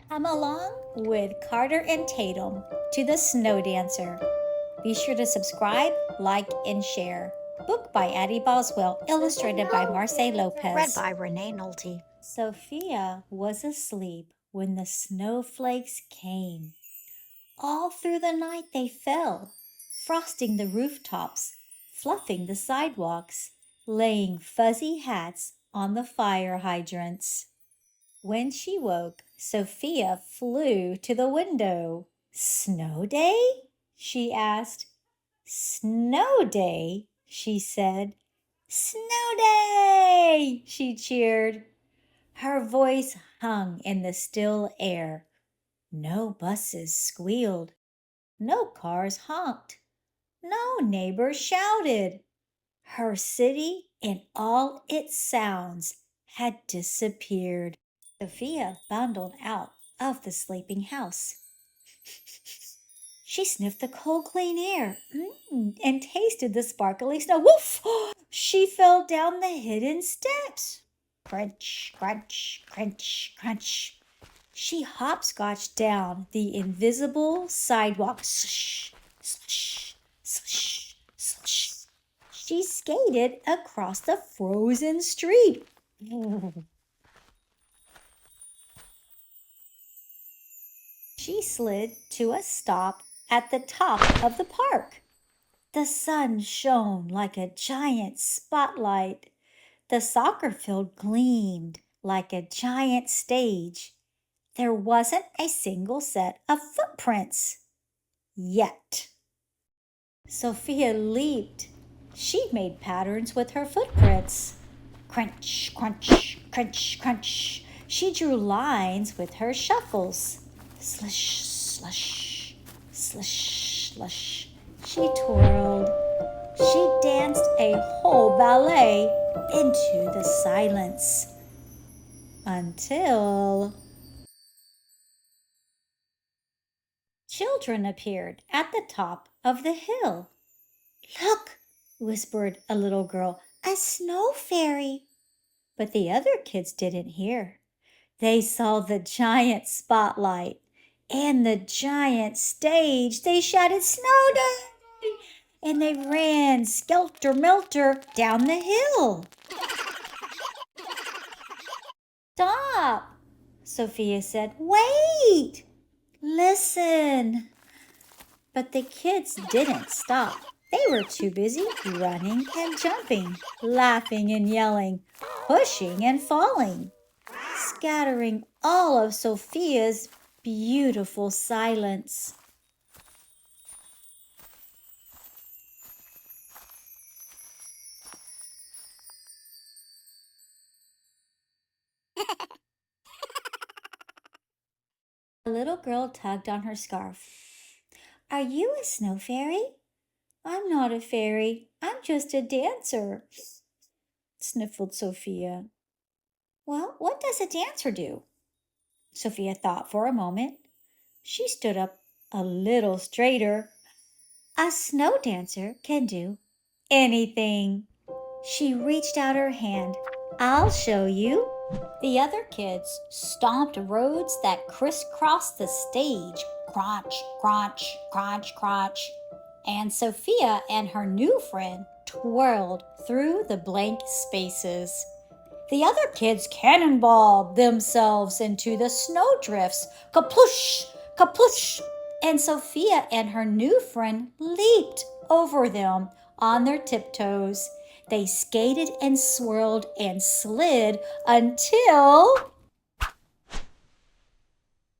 Come along with Carter and Tatum to the Snow Dancer. Be sure to subscribe, like, and share. Book by Addie Boswell, illustrated by Marce Lopez. Read by Renee Nolte. Sophia was asleep when the snowflakes came. All through the night they fell, frosting the rooftops, fluffing the sidewalks, laying fuzzy hats on the fire hydrants. When she woke, Sophia flew to the window. "Snow day?" she asked. "Snow day," she said. "Snow day!" she cheered. Her voice hung in the still air. No buses squealed. No cars honked. No neighbors shouted. Her city and all its sounds had disappeared. Sophia bundled out of the sleeping house. She sniffed the cold, clean air and tasted the sparkly snow. Woof! She fell down the hidden steps. Crunch, crunch, crunch, crunch. She hopscotched down the invisible sidewalk. Slush, slush, slush, slush. She skated across the frozen street. She slid to a stop at the top of the park. The sun shone like a giant spotlight. The soccer field gleamed like a giant stage. There wasn't a single set of footprints. Yet. Sophia leaped. She made patterns with her footprints. Crunch, crunch, crunch, crunch. She drew lines with her shuffles. Slush, slush, slush, slush. She twirled. She danced a whole ballet into the silence. Until children appeared at the top of the hill. "Look," whispered a little girl, "a snow fairy." But the other kids didn't hear. They saw the giant spotlight and the giant stage. They shouted, "Snow day!" And they ran skelter-melter down the hill. "Stop," Sophia said. "Wait! Listen." But the kids didn't stop. They were too busy running and jumping, laughing and yelling, pushing and falling, scattering all of Sophia's beautiful silence. The little girl tugged on her scarf. "Are you a snow fairy?" "I'm not a fairy. I'm just a dancer," sniffled Sophia. "Well, what does a dancer do?" Sophia thought for a moment. She stood up a little straighter. "A snow dancer can do anything." She reached out her hand. "I'll show you." The other kids stomped roads that crisscrossed the stage. Crunch, crunch, crunch, crunch. And Sophia and her new friend twirled through the blank spaces. The other kids cannonballed themselves into the snowdrifts. Kaplush, kaplush. And Sophia and her new friend leaped over them on their tiptoes. They skated and swirled and slid until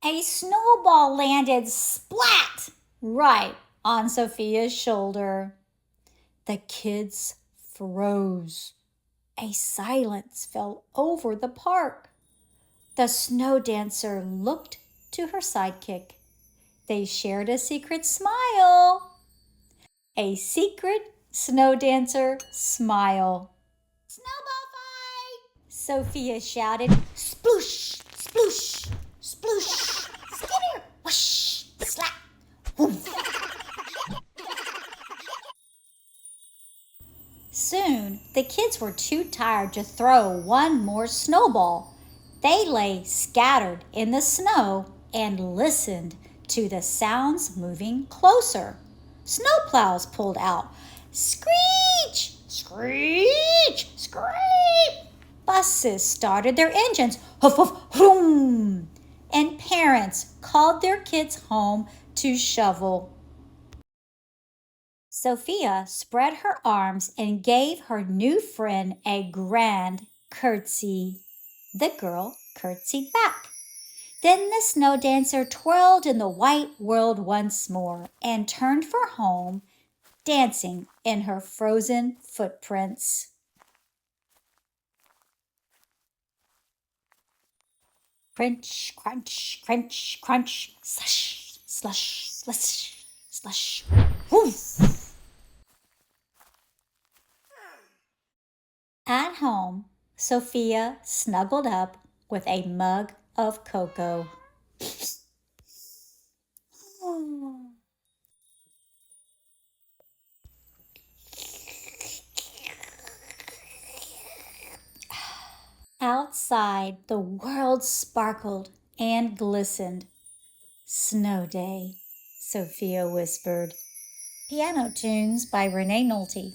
a snowball landed splat right on Sophia's shoulder. The kids froze. A silence fell over the park. The snow dancer looked to her sidekick. They shared a secret smile. A secret snow dancer smile. "Snowball fight!" Sophia shouted. Sploosh, sploosh, sploosh, skitter, whoosh, slap, whoof. Soon, the kids were too tired to throw one more snowball. They lay scattered in the snow and listened to the sounds moving closer. Snowplows pulled out. Screech! Screech! Screech! Buses started their engines. Huff, huff, vroom! And parents called their kids home to shovel. Sophia spread her arms and gave her new friend a grand curtsy. The girl curtsied back. Then the snow dancer twirled in the white world once more and turned for home, dancing in her frozen footprints. Crunch, crunch, crunch, crunch, slush, slush, slush, slush, woof. At home, Sophia snuggled up with a mug of cocoa. Outside, the world sparkled and glistened. Snow day, Sophia whispered. Piano tunes by Renee Nolte.